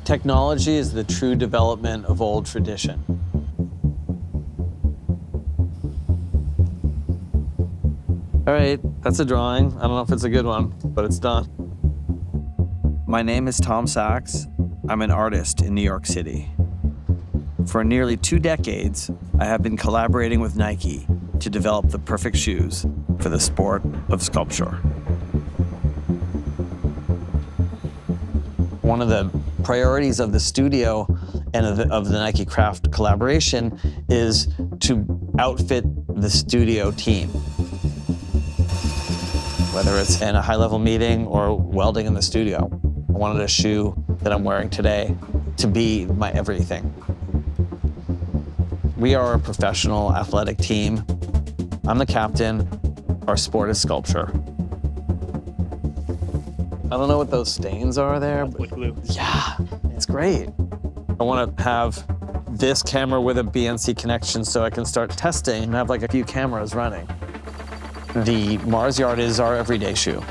Technology is the true development of old tradition. All right, that's a drawing. I don't know if it's a good one, but it's done. My name is Tom Sachs. I'm an artist in New York City. For nearly 2 decades, I have been collaborating with Nike to develop the perfect shoes for the sport of sculpture. One of the priorities of the studio and of the Nike Craft collaboration is to outfit the studio team. Whether it's in a high-level meeting or welding in the studio. I wanted a shoe that I'm wearing today to be my everything. We are a professional athletic team. I'm the captain. Our sport is sculpture. I don't know what those stains are there. But glue. Yeah, it's great. I want to have this camera with a BNC connection so I can start testing and have like a few cameras running. The Mars Yard is our everyday shoe,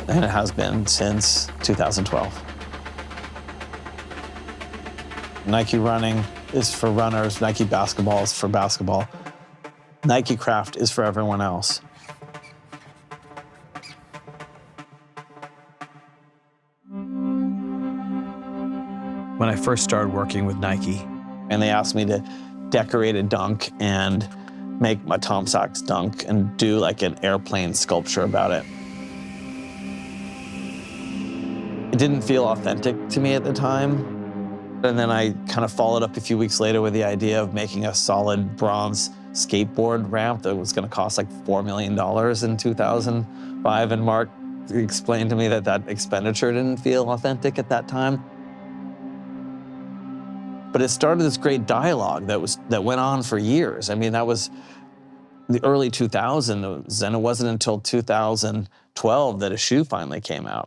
and it has been since 2012. Nike running is for runners, Nike basketball is for basketball. Nike Craft is for everyone else. When I first started working with Nike, and they asked me to decorate a dunk and make my Tom Sachs dunk and do like an airplane sculpture about it. It didn't feel authentic to me at the time. And then I kind of followed up a few weeks later with the idea of making a solid bronze skateboard ramp that was going to cost like $4 million in 2005. And Mark explained to me that that expenditure didn't feel authentic at that time. But it started this great dialogue that went on for years. I mean, that was the early 2000s, and it wasn't until 2012 that a shoe finally came out.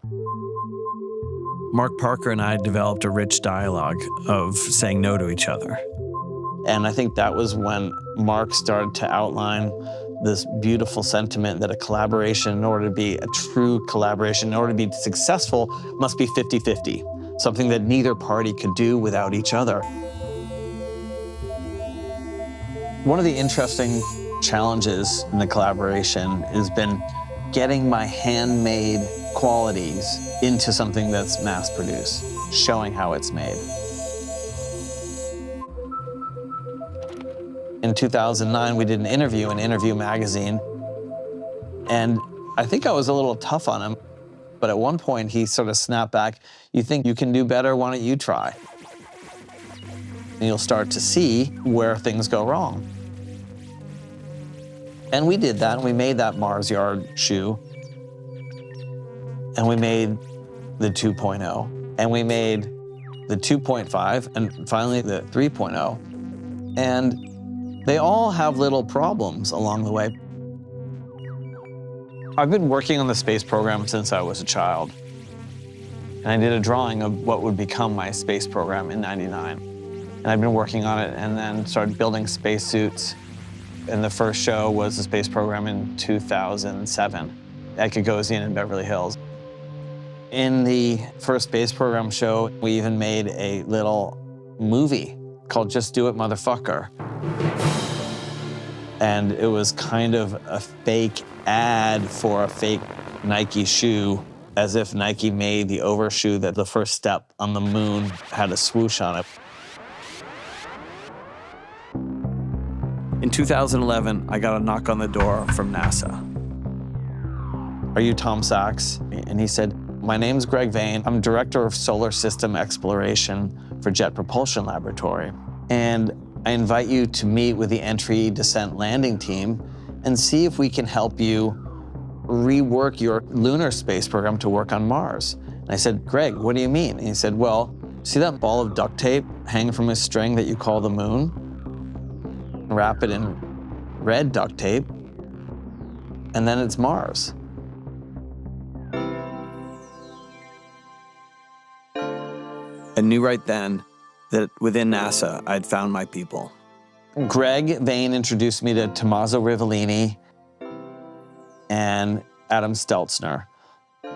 Mark Parker and I developed a rich dialogue of saying no to each other. And I think that was when Mark started to outline this beautiful sentiment that a collaboration, in order to be a true collaboration, in order to be successful, must be 50-50. Something that neither party could do without each other. One of the interesting challenges in the collaboration has been getting my handmade qualities into something that's mass-produced, showing how it's made. In 2009, we did an interview in Interview magazine, and I think I was a little tough on him. But at one point, he sort of snapped back, "You think you can do better? Why don't you try?" And you'll start to see where things go wrong. And we did that, and we made that Mars Yard shoe. And we made the 2.0. And we made the 2.5, and finally the 3.0. And they all have little problems along the way. I've been working on the space program since I was a child. And I did a drawing of what would become my space program in '99. And I've been working on it and then started building spacesuits. And the first show was the space program in 2007 at Gagosian in Beverly Hills. In the first space program show, we even made a little movie called Just Do It, Motherfucker. And it was kind of a fake ad for a fake Nike shoe, as if Nike made the overshoe that the first step on the moon had a swoosh on it. In 2011, I got a knock on the door from NASA. "Are you Tom Sachs?" And he said, "My name's Greg Vane. I'm Director of Solar System Exploration for Jet Propulsion Laboratory. And I invite you to meet with the entry, descent, landing team and see if we can help you rework your lunar space program to work on Mars." And I said, "Greg, what do you mean?" And he said, "Well, see that ball of duct tape hanging from a string that you call the moon? Wrap it in red duct tape, and then it's Mars." I knew right then that within NASA, I'd found my people. Greg Vane introduced me to Tommaso Rivellini and Adam Stelzner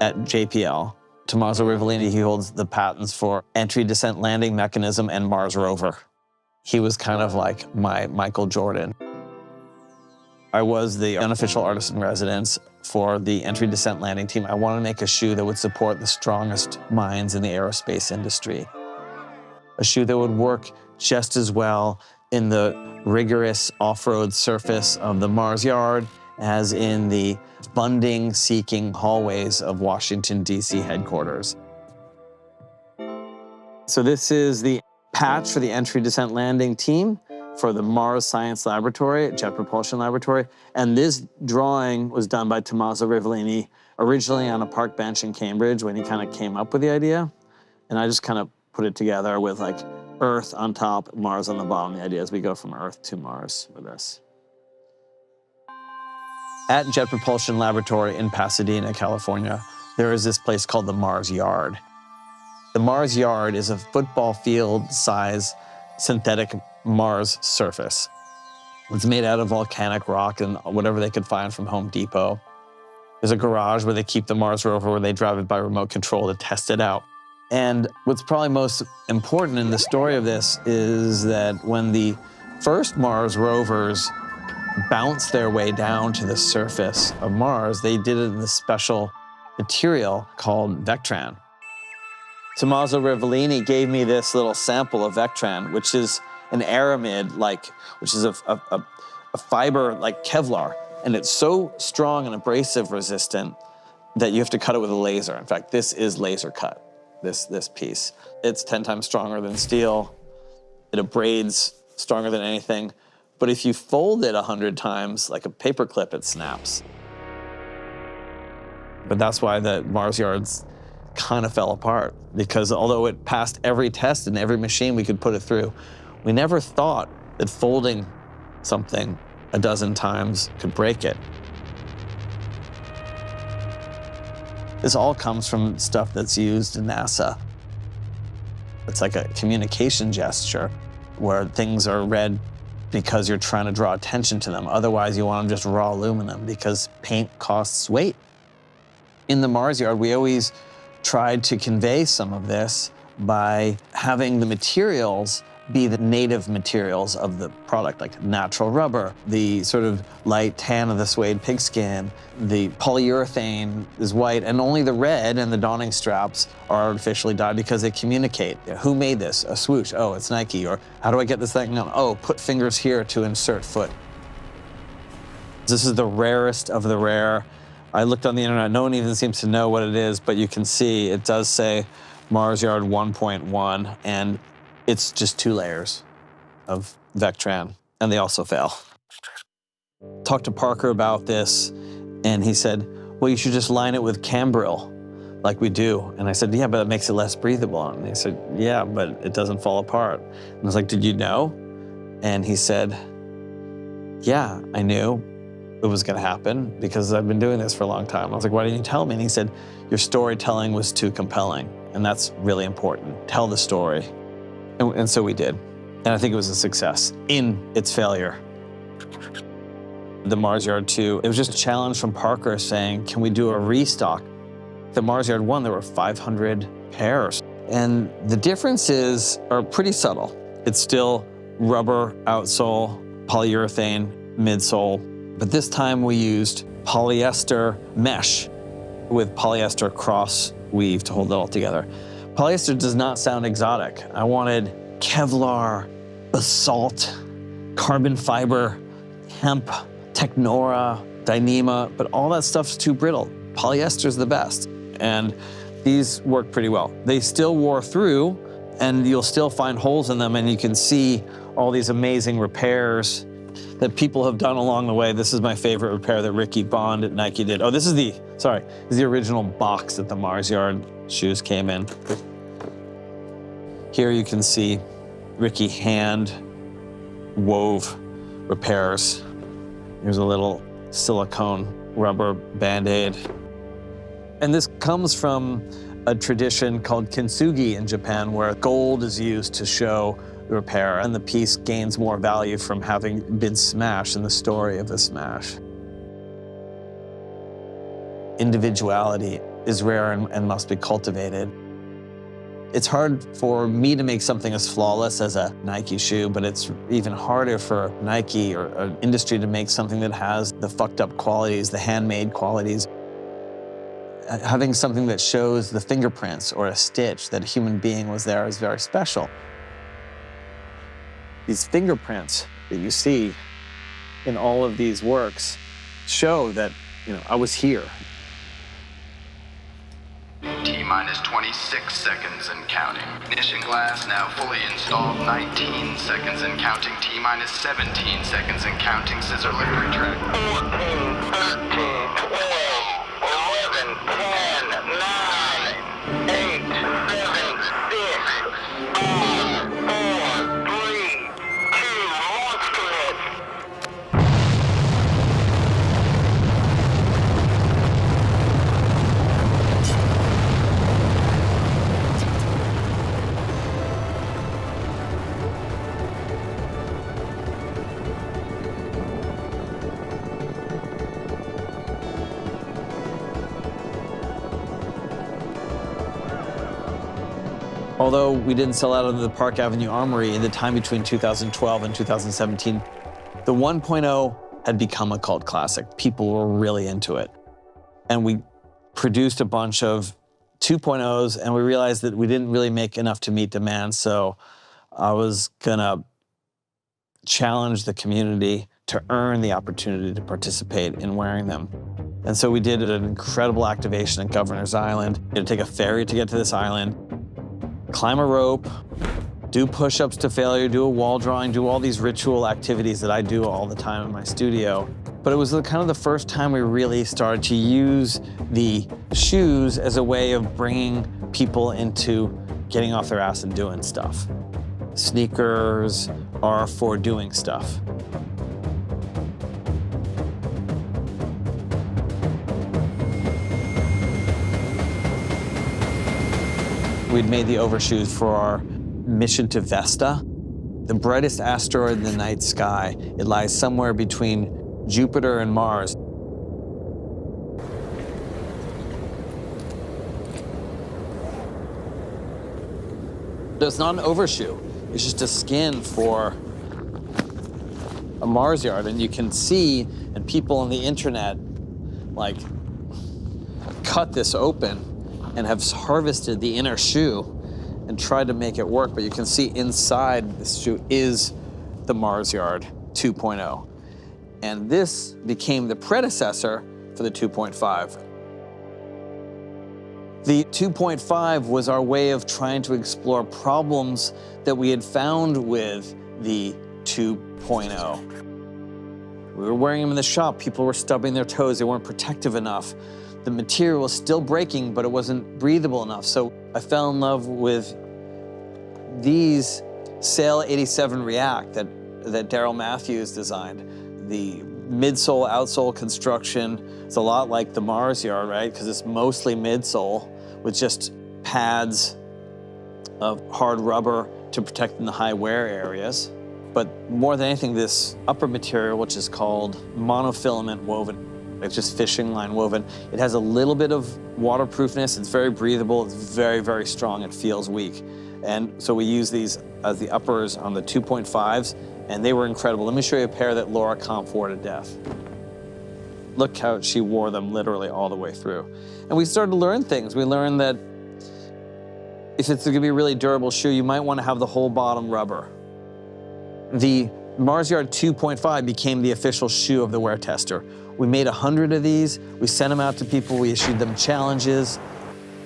at JPL. Tommaso Rivellini, he holds the patents for entry, descent, landing mechanism, and Mars rover. He was kind of like my Michael Jordan. I was the unofficial artist in residence for the entry, descent, landing team. I wanted to make a shoe that would support the strongest minds in the aerospace industry. A shoe that would work just as well in the rigorous off-road surface of the Mars yard as in the funding-seeking hallways of Washington, D.C. headquarters. So this is the patch for the entry, descent, landing team for the Mars Science Laboratory, Jet Propulsion Laboratory. And this drawing was done by Tommaso Rivellini, originally on a park bench in Cambridge when he kind of came up with the idea. And I just kind of put it together with like Earth on top, Mars on the bottom. The idea is we go from Earth to Mars with this. At Jet Propulsion Laboratory in Pasadena, California, there is this place called the Mars Yard. The Mars Yard is a football field size synthetic Mars surface. It's made out of volcanic rock and whatever they could find from Home Depot. There's a garage where they keep the Mars rover, where they drive it by remote control to test it out. And what's probably most important in the story of this is that when the first Mars rovers bounced their way down to the surface of Mars, they did it in this special material called Vectran. Tommaso Rivellini gave me this little sample of Vectran, which is an aramid, which is a fiber like Kevlar. And it's so strong and abrasive resistant that you have to cut it with a laser. In fact, this is laser cut, this piece. It's 10 times stronger than steel. It abrades stronger than anything. But if you fold it 100 times, like a paper clip, it snaps. But that's why the Mars yards kind of fell apart, because although it passed every test in every machine we could put it through, we never thought that folding something a dozen times could break it. This all comes from stuff that's used in NASA. It's like a communication gesture where things are red because you're trying to draw attention to them. Otherwise, you want them just raw aluminum because paint costs weight. In the Mars yard, we always tried to convey some of this by having the materials be the native materials of the product, like natural rubber, the sort of light tan of the suede pigskin, the polyurethane is white, and only the red and the donning straps are artificially dyed because they communicate. Who made this? A swoosh. Oh, it's Nike. Or how do I get this thing on? Oh, put fingers here to insert foot. This is the rarest of the rare. I looked on the internet. No one even seems to know what it is, but you can see it does say Mars Yard 1.1, and it's just 2 layers of Vectran, and they also fail. Talked to Parker about this, and he said, well, you should just line it with cambril, like we do. And I said, yeah, but it makes it less breathable. And he said, yeah, but it doesn't fall apart. And I was like, did you know? And he said, yeah, I knew it was gonna happen because I've been doing this for a long time. I was like, why didn't you tell me? And he said, your storytelling was too compelling, and that's really important. Tell the story. And so we did. And I think it was a success in its failure. The Mars Yard 2, it was just a challenge from Parker saying, can we do a restock? The Mars Yard 1, there were 500 pairs. And the differences are pretty subtle. It's still rubber outsole, polyurethane midsole, but this time we used polyester mesh with polyester cross weave to hold it all together. Polyester does not sound exotic. I wanted Kevlar, basalt, carbon fiber, hemp, Technora, Dyneema, but all that stuff's too brittle. Polyester's the best. And these work pretty well. They still wore through, and you'll still find holes in them, and you can see all these amazing repairs that people have done along the way. This is my favorite repair that Ricky Bond at Nike did. Oh, this is the original box that the Mars Yard shoes came in. Here you can see Ricky hand wove repairs. Here's a little silicone rubber Band-Aid. And this comes from a tradition called kintsugi in Japan, where gold is used to show the repair, and the piece gains more value from having been smashed in the story of the smash. Individuality is rare and must be cultivated. It's hard for me to make something as flawless as a Nike shoe, but it's even harder for Nike or an industry to make something that has the fucked up qualities, the handmade qualities. Having something that shows the fingerprints or a stitch that a human being was there is very special. These fingerprints that you see in all of these works show that, I was here. T-minus 26 seconds and counting. Finishing glass now fully installed. 19 seconds and counting. T-minus 17 seconds and counting. Scissor lift retract. 14, 13, 12, 11, 10, 9, 8, 7, 6, 5, 4, 3, 2, launch commit. Although we didn't sell out of the Park Avenue Armory in the time between 2012 and 2017, the 1.0 had become a cult classic. People were really into it. And we produced a bunch of 2.0s, and we realized that we didn't really make enough to meet demand, so I was gonna challenge the community to earn the opportunity to participate in wearing them. And so we did an incredible activation at Governor's Island. You had to take a ferry to get to this island, climb a rope, do push-ups to failure, do a wall drawing, do all these ritual activities that I do all the time in my studio. But it was kind of the first time we really started to use the shoes as a way of bringing people into getting off their ass and doing stuff. Sneakers are for doing stuff. We'd made the overshoes for our mission to Vesta, the brightest asteroid in the night sky. It lies somewhere between Jupiter and Mars. It's not an overshoe. It's just a skin for a Mars yard. And you can see, and people on the internet, cut this open and have harvested the inner shoe and tried to make it work, but you can see inside this shoe is the Mars Yard 2.0. And this became the predecessor for the 2.5. The 2.5 was our way of trying to explore problems that we had found with the 2.0. We were wearing them in the shop, people were stubbing their toes, they weren't protective enough. The material was still breaking, but it wasn't breathable enough. So I fell in love with these Sail 87 React that Daryl Matthews designed. The midsole, outsole construction, it's a lot like the Mars Yard, right? Because it's mostly midsole with just pads of hard rubber to protect in the high wear areas. But more than anything, this upper material, which is called monofilament woven, it's just fishing line woven. It has a little bit of waterproofness. It's very breathable. It's very, very strong. It feels weak. And so we use these as the uppers on the 2.5s, and they were incredible. Let me show you a pair that Laura Kampf wore to death. Look how she wore them literally all the way through. And we started to learn things. We learned that if it's gonna be a really durable shoe, you might wanna have the whole bottom rubber. The Mars Yard 2.5 became the official shoe of the Wear Tester. We made 100 of these, we sent them out to people, we issued them challenges.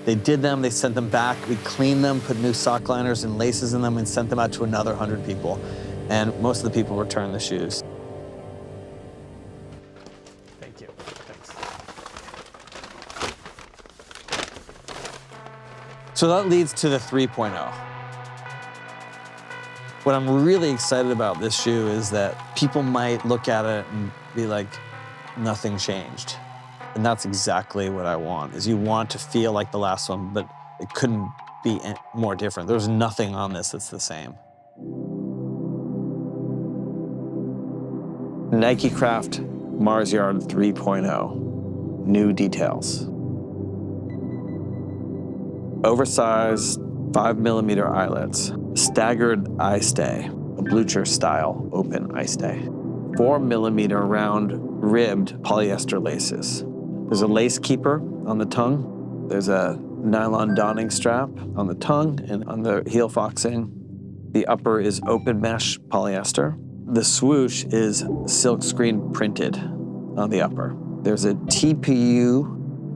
They did them, they sent them back, we cleaned them, put new sock liners and laces in them, and sent them out to another 100 people. And most of the people returned the shoes. Thank you. Thanks. So that leads to the 3.0. What I'm really excited about this shoe is that people might look at it and be like, nothing changed. And that's exactly what I want, is you want to feel like the last one, but it couldn't be more different. There's nothing on this that's the same. Nike Craft Mars Yard 3.0, new details. Oversized 5mm eyelets, staggered eye stay, a Blucher style open eye stay. 4mm round ribbed polyester laces. There's a lace keeper on the tongue. There's a nylon donning strap on the tongue and on the heel foxing. The upper is open mesh polyester. The swoosh is silk screen printed on the upper. There's a TPU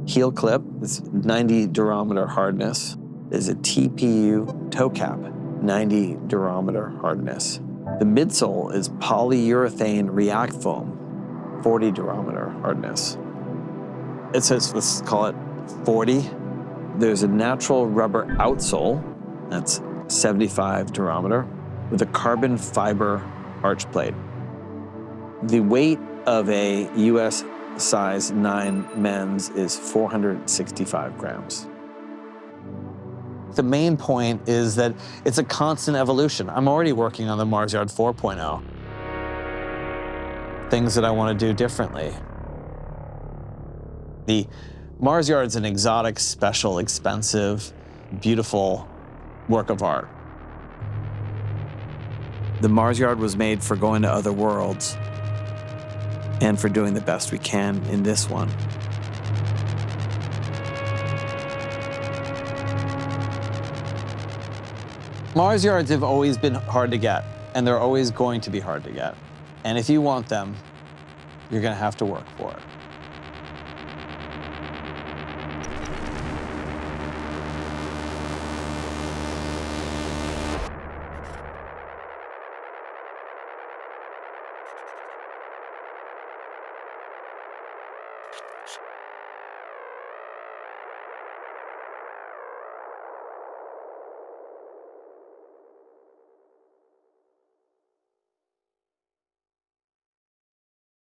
heel clip. It's 90 durometer hardness. There's a TPU toe cap, 90 durometer hardness. The midsole is polyurethane react foam, 40 durometer hardness. It says, let's call it 40. There's a natural rubber outsole, that's 75 durometer, with a carbon fiber arch plate. The weight of a US size 9 men's is 465 grams. The main point is that it's a constant evolution. I'm already working on the Mars Yard 4.0. Things that I want to do differently. The Mars Yard's an exotic, special, expensive, beautiful work of art. The Mars Yard was made for going to other worlds and for doing the best we can in this one. Mars Yards have always been hard to get, and they're always going to be hard to get. And if you want them, you're going to have to work for it.